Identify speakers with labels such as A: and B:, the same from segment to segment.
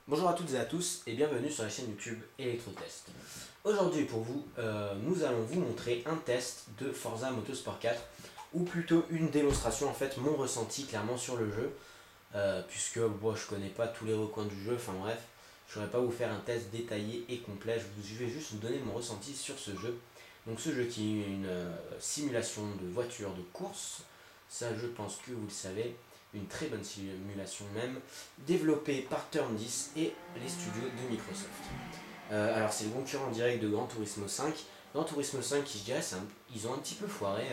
A: Bonjour à toutes et à tous et bienvenue sur la chaîne YouTube Electrotest. Aujourd'hui pour vous, nous allons vous montrer un test de Forza Motorsport 4 ou plutôt une démonstration, en fait mon ressenti clairement sur le jeu puisque moi je connais pas tous les recoins du jeu, enfin bref, je ne vais pas vous faire un test détaillé et complet, je vais juste vous donner mon ressenti sur ce jeu. Donc ce jeu qui est une simulation de voiture de course, ça je pense que vous le savez, une très bonne simulation même, développée par Turn 10 et les studios de Microsoft. Alors c'est le concurrent direct de Gran Turismo 5. Gran Turismo 5, je dirais, ils ont un petit peu foiré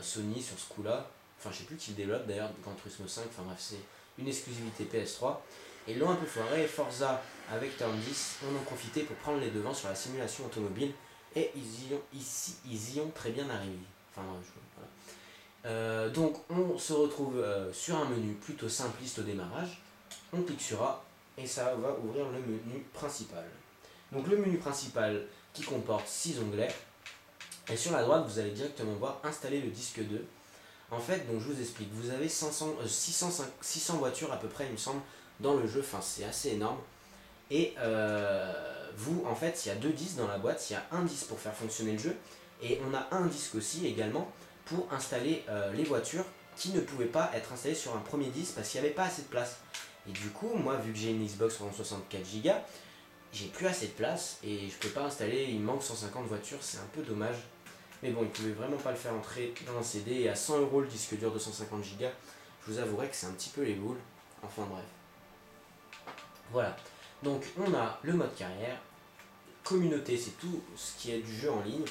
A: Sony sur ce coup-là. Enfin, je sais plus qui le développe d'ailleurs, Gran Turismo 5. Enfin bref, c'est une exclusivité PS3. Et ils l'ont un peu foiré. Forza avec Turn 10 en ont profité pour prendre les devants sur la simulation automobile. Et ils y ont très bien arrivé. Enfin, voilà. Donc on se retrouve sur un menu plutôt simpliste au démarrage. On clique sur A et ça va ouvrir le menu principal. Donc le menu principal qui comporte 6 onglets. Et sur la droite, vous allez directement voir installer le disque 2. En fait, donc je vous explique, vous avez 600 voitures à peu près, il me semble, dans le jeu. Enfin, c'est assez énorme. Et vous, en fait, il y a deux disques dans la boîte. Il y a un disque pour faire fonctionner le jeu. Et on a un disque aussi également pour installer les voitures qui ne pouvaient pas être installées sur un premier disque parce qu'il n'y avait pas assez de place. Et du coup, moi, vu que j'ai une Xbox 64 Go, j'ai plus assez de place et je peux pas installer, il me manque 150 voitures, c'est un peu dommage. Mais bon, ils pouvaient vraiment pas le faire entrer dans un CD et à 100 € le disque dur de 150 Go, je vous avouerai que c'est un petit peu les boules. Enfin bref. Voilà. Donc on a le mode carrière, communauté, c'est tout ce qui est du jeu en ligne,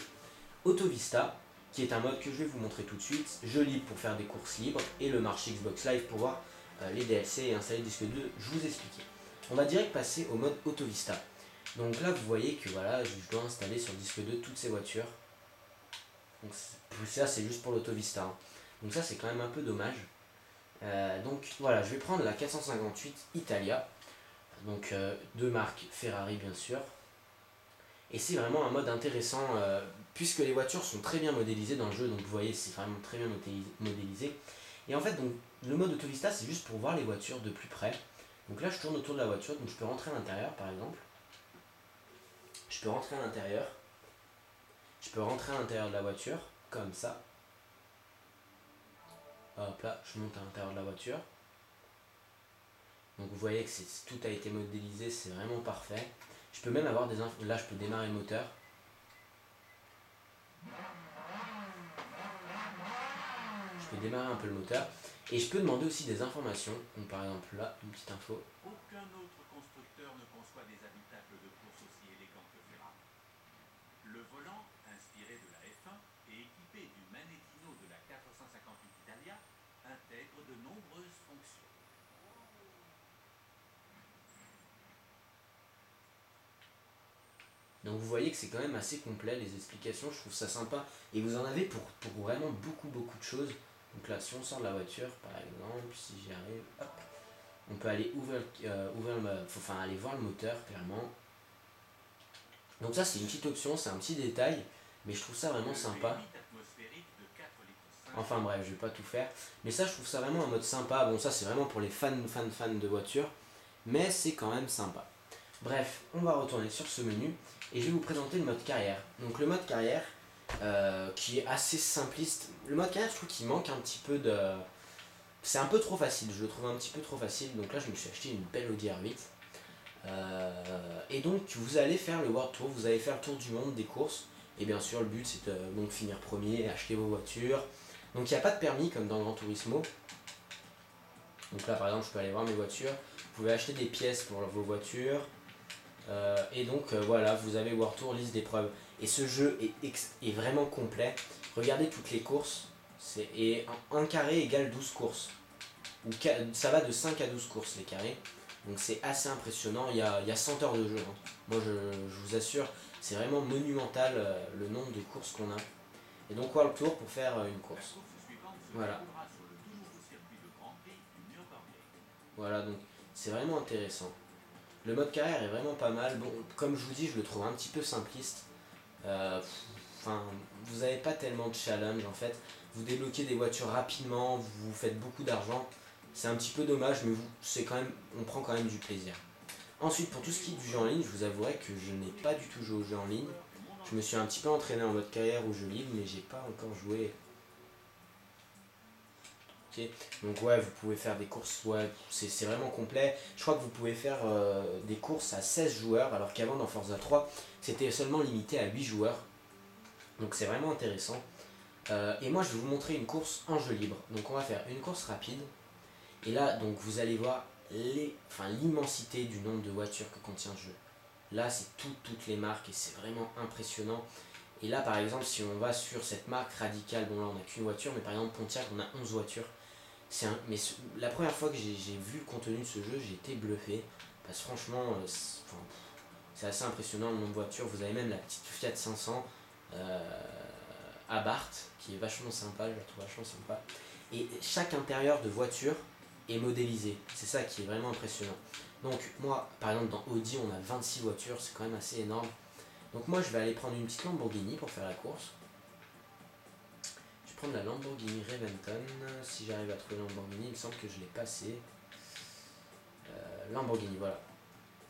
A: Autovista, qui est un mode que je vais vous montrer tout de suite, jeu libre pour faire des courses libres, et le marché Xbox Live pour voir les DLC et installer le disque 2, je vous expliquais. On va direct passer au mode Autovista. Donc là vous voyez que voilà, je dois installer sur le disque 2 toutes ces voitures. Donc ça c'est juste pour l'Autovista. Hein. Donc ça c'est quand même un peu dommage. Donc voilà, je vais prendre la 458 Italia, donc de marque Ferrari bien sûr. Et c'est vraiment un mode intéressant puisque les voitures sont très bien modélisées dans le jeu, donc vous voyez c'est vraiment très bien modélisé. Et en fait donc le mode Autovista c'est juste pour voir les voitures de plus près. Donc là je tourne autour de la voiture, donc je peux rentrer à l'intérieur par exemple. Je peux rentrer à l'intérieur. Je peux rentrer à l'intérieur de la voiture, comme ça. Hop là, je monte à l'intérieur de la voiture. Donc vous voyez que tout a été modélisé, c'est vraiment parfait. Je peux même avoir des infos. Là je peux démarrer le moteur. Je peux démarrer un peu le moteur. Et je peux demander aussi des informations. Donc par exemple là, une petite info.
B: Aucun autre constructeur ne conçoit des habitacles de course aussi élégants que Ferrari. Le volant, inspiré de la F1 et équipé du Manettino de la 458 Italia, intègre de nombreuses fonctions.
A: Donc vous voyez que c'est quand même assez complet les explications, je trouve ça sympa. Et vous en avez pour vraiment beaucoup de choses. Donc là si on sort de la voiture par exemple, si j'y arrive, hop, on peut aller aller voir le moteur clairement. Donc ça c'est une petite option, c'est un petit détail, mais je trouve ça vraiment sympa. Enfin bref, je vais pas tout faire. Mais ça je trouve ça vraiment un mode sympa. Bon ça c'est vraiment pour les fans de voitures, mais c'est quand même sympa. Bref, on va retourner sur ce menu et je vais vous présenter le mode carrière. Donc le mode carrière qui est assez simpliste. Le mode carrière je trouve qu'il manque un petit peu de... C'est un peu trop facile, je le trouve un petit peu trop facile. Donc là je me suis acheté une belle Audi R8. Et donc vous allez faire le World Tour, vous allez faire le tour du monde des courses. Et bien sûr le but c'est de donc finir premier, acheter vos voitures. Donc il n'y a pas de permis comme dans Gran Turismo. Donc là par exemple je peux aller voir mes voitures. Vous pouvez acheter des pièces pour vos voitures. Et donc voilà, vous avez World Tour, liste d'épreuves. Et ce jeu est vraiment complet. Regardez toutes les courses. Et un carré égale 12 courses. Ça va de 5 à 12 courses les carrés. Donc c'est assez impressionnant, il y a 100 heures de jeu. Hein. Moi je vous assure, c'est vraiment monumental le nombre de courses qu'on a. Et donc World Tour pour faire une course. Voilà. Voilà, donc c'est vraiment intéressant. Le mode carrière est vraiment pas mal. Bon, comme je vous dis, je le trouve un petit peu simpliste. Enfin, vous n'avez pas tellement de challenge en fait. Vous débloquez des voitures rapidement, vous faites beaucoup d'argent. C'est un petit peu dommage, mais c'est quand même, on prend quand même du plaisir. Ensuite, pour tout ce qui est du jeu en ligne, je vous avouerai que je n'ai pas du tout joué au jeu en ligne. Je me suis un petit peu entraîné en mode carrière au jeu libre, mais j'ai pas encore joué. Ok. Donc ouais, vous pouvez faire des courses, ouais, c'est vraiment complet. Je crois que vous pouvez faire des courses à 16 joueurs, alors qu'avant dans Forza 3, c'était seulement limité à 8 joueurs. Donc c'est vraiment intéressant. Et moi je vais vous montrer une course en jeu libre. Donc on va faire une course rapide. Et là, donc vous allez voir l'immensité du nombre de voitures que contient le jeu. Là, c'est toutes les marques et c'est vraiment impressionnant. Et là, par exemple, si on va sur cette marque radicale, bon là on n'a qu'une voiture, mais par exemple Pontiac, on a 11 voitures. Mais la première fois que j'ai vu le contenu de ce jeu, j'ai été bluffé. Parce que franchement, c'est assez impressionnant le nombre de voitures. Vous avez même la petite Fiat 500 Abarth, qui est vachement sympa, je la trouve vachement sympa. Et chaque intérieur de voiture est modélisé. C'est ça qui est vraiment impressionnant. Donc moi, par exemple, dans Audi, on a 26 voitures, c'est quand même assez énorme. Donc moi, je vais aller prendre une petite Lamborghini pour faire la course. Je vais prendre la Lamborghini Reventon. Si j'arrive à trouver Lamborghini, il me semble que je l'ai passé. Lamborghini, voilà.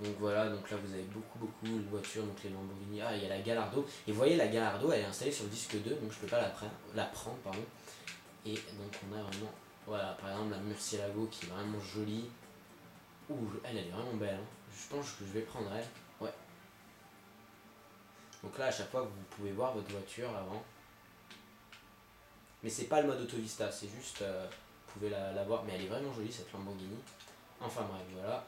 A: Donc voilà, donc là vous avez beaucoup de voitures, donc les Lamborghini. Ah, il y a la Gallardo. Et vous voyez, la Gallardo, elle est installée sur le disque 2, donc je peux pas la prendre, pardon. Et donc on a vraiment, voilà, par exemple la Murcielago qui est vraiment jolie. Ouh, elle est vraiment belle, hein. Je pense que je vais prendre elle. Ouais. Donc là, à chaque fois, vous pouvez voir votre voiture avant. Mais c'est pas le mode Autovista, c'est juste, vous pouvez la voir. Mais elle est vraiment jolie cette Lamborghini. Enfin bref, voilà.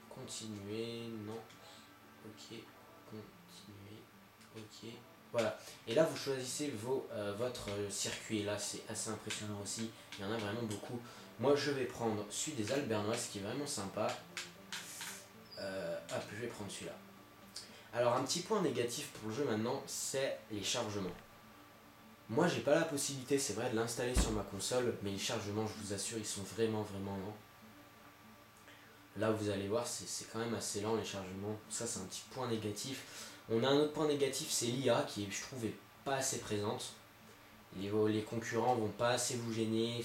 A: Continuer, non. Ok, continuer, ok. Voilà. Et là, vous choisissez votre circuit. Et là, c'est assez impressionnant aussi. Il y en a vraiment beaucoup. Moi, je vais prendre celui des Alpes bernoises qui est vraiment sympa. Hop, je vais prendre celui-là. Alors, un petit point négatif pour le jeu maintenant, c'est les chargements. Moi, j'ai pas la possibilité, c'est vrai, de l'installer sur ma console, mais les chargements, je vous assure, ils sont vraiment lents. Là, vous allez voir, c'est quand même assez lent les chargements. Ça, c'est un petit point négatif. On a un autre point négatif, c'est l'IA qui, je trouve, est pas assez présente. Les concurrents vont pas assez vous gêner.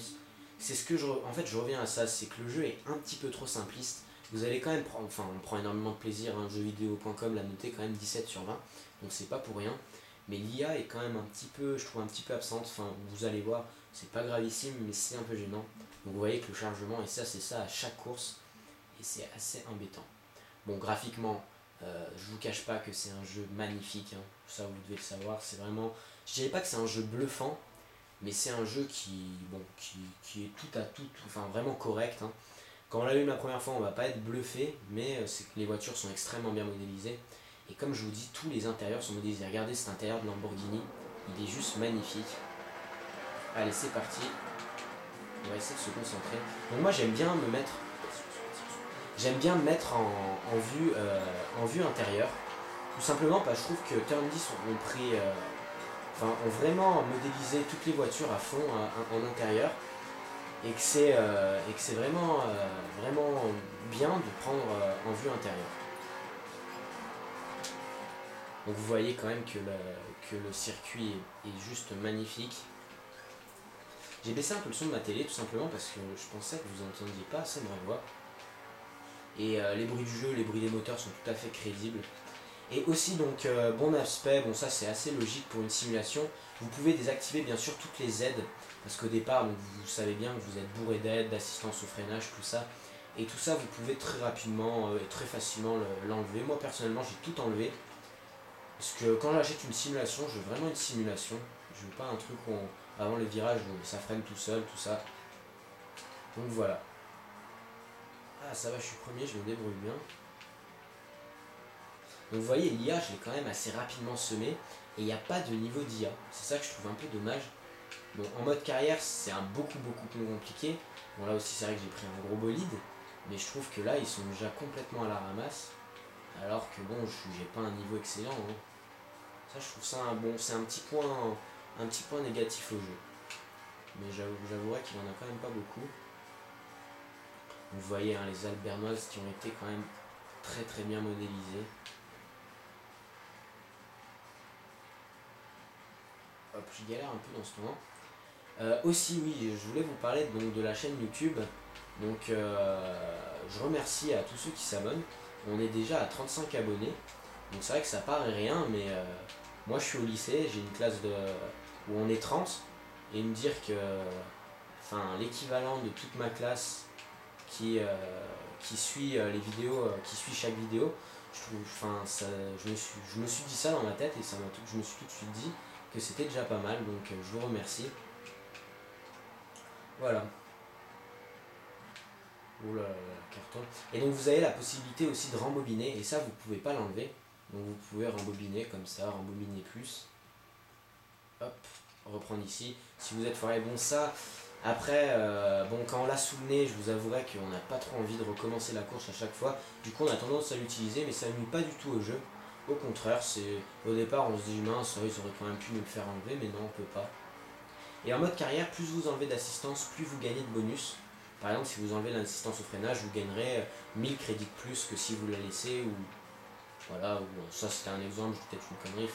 A: C'est ce que en fait, je reviens à ça, c'est que le jeu est un petit peu trop simpliste. Vous allez quand même prendre, enfin, on prend énormément de plaisir, hein, jeuxvideo.com l'a noté quand même 17 sur 20, donc c'est pas pour rien. Mais l'IA est quand même un petit peu, je trouve un petit peu absente. Enfin, vous allez voir, c'est pas gravissime, mais c'est un peu gênant. Donc vous voyez que le chargement, et ça, c'est ça à chaque course, et c'est assez embêtant. Bon, graphiquement, je vous cache pas que c'est un jeu magnifique, hein. Ça vous devez le savoir, c'est vraiment, je dirais pas que c'est un jeu bluffant, mais c'est un jeu qui est tout à tout, enfin vraiment correct, hein. Quand on l'a eu la première fois, on va pas être bluffé, mais c'est que les voitures sont extrêmement bien modélisées. Et comme je vous dis, tous les intérieurs sont modélisés. Regardez cet intérieur de Lamborghini, il est juste magnifique. Allez, c'est parti. On va essayer de se concentrer. Donc moi, j'aime bien me mettre en vue intérieure. Tout simplement parce que je trouve que Turn 10 ont vraiment modélisé toutes les voitures à fond en intérieur. Et que c'est vraiment bien de prendre en vue intérieure. Donc vous voyez quand même que le circuit est juste magnifique. J'ai baissé un peu le son de ma télé tout simplement parce que je pensais que vous n'entendiez pas assez ma voix. Et les bruits du jeu, les bruits des moteurs sont tout à fait crédibles. Et aussi donc bon aspect, bon ça c'est assez logique pour une simulation. Vous pouvez désactiver bien sûr toutes les aides parce qu'au départ donc, vous savez bien que vous êtes bourré d'aides, d'assistance au freinage, tout ça. Et tout ça vous pouvez très rapidement et très facilement l'enlever. Moi personnellement j'ai tout enlevé. Parce que quand j'achète une simulation, je veux vraiment une simulation. Je veux pas un truc où avant les virages où ça freine tout seul, tout ça. Donc voilà. Ah ça va, je suis premier, je me débrouille bien. Donc vous voyez, l'IA, je l'ai quand même assez rapidement semé, et il n'y a pas de niveau d'IA. C'est ça que je trouve un peu dommage. Bon, en mode carrière, c'est beaucoup plus compliqué. Bon, là aussi, c'est vrai que j'ai pris un gros bolide, mais je trouve que là, ils sont déjà complètement à la ramasse, alors que bon, j'ai pas un niveau excellent, hein. Ça, je trouve ça c'est un petit point négatif au jeu. Mais j'avouerais qu'il en a quand même pas beaucoup. Vous voyez, hein, les Alpes bernoises qui ont été quand même très bien modélisées. Hop, je galère un peu dans ce moment. Aussi, oui, je voulais vous parler donc, de la chaîne YouTube. Donc, je remercie à tous ceux qui s'abonnent. On est déjà à 35 abonnés. Donc, c'est vrai que ça paraît rien, mais moi je suis au lycée, j'ai une classe où on est 30. Et me dire que l'équivalent de toute ma classe qui suit les vidéos, qui suit chaque vidéo, je trouve, je me suis dit ça dans ma tête et je me suis tout de suite dit que c'était déjà pas mal, donc je vous remercie. Voilà. Oula, carton. Et donc vous avez la possibilité aussi de rembobiner, et ça vous pouvez pas l'enlever. Donc vous pouvez rembobiner comme ça, rembobiner plus. Hop, reprendre ici. Si vous êtes foiré, bon ça, après, quand on l'a sous le nez, je vous avouerai qu'on n'a pas trop envie de recommencer la course à chaque fois. Du coup, on a tendance à l'utiliser, mais ça ne nuit pas du tout au jeu. Au contraire, au départ, on se dit mince, ils auraient quand même pu nous le faire enlever, mais non, on peut pas. Et en mode carrière, plus vous enlevez d'assistance, plus vous gagnez de bonus. Par exemple, si vous enlevez l'assistance au freinage, vous gagnerez 1000 crédits de plus que si vous la laissez. Ou voilà, ça c'était un exemple, peut-être une connerie.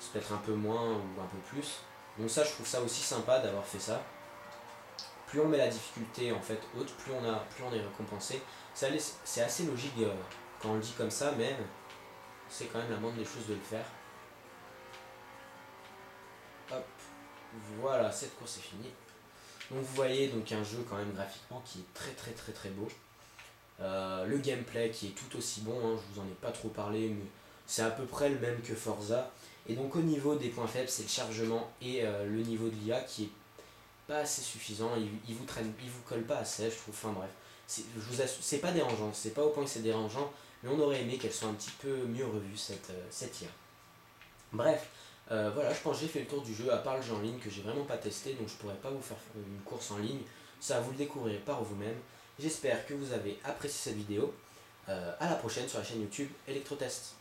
A: C'est peut-être un peu moins ou un peu plus. Donc ça, je trouve ça aussi sympa d'avoir fait ça. Plus on met la difficulté en fait haute, plus on est récompensé. C'est assez logique quand on le dit comme ça, mais c'est quand même la moindre des choses de le faire. Hop, voilà, cette course est finie. Donc vous voyez donc un jeu quand même graphiquement qui est très très très très beau. Le gameplay qui est tout aussi bon, hein, je vous en ai pas trop parlé, mais c'est à peu près le même que Forza. Et donc au niveau des points faibles, c'est le chargement et le niveau de l'IA qui est pas assez suffisant, il vous colle pas assez, je trouve. Enfin bref, c'est pas dérangeant, c'est pas au point que c'est dérangeant, mais on aurait aimé qu'elle soit un petit peu mieux revue cette IA. Bref, voilà, je pense que j'ai fait le tour du jeu, à part le jeu en ligne que j'ai vraiment pas testé, donc je pourrais pas vous faire une course en ligne. Ça, vous le découvrirez par vous-même. J'espère que vous avez apprécié cette vidéo. À la prochaine sur la chaîne YouTube Electrotest.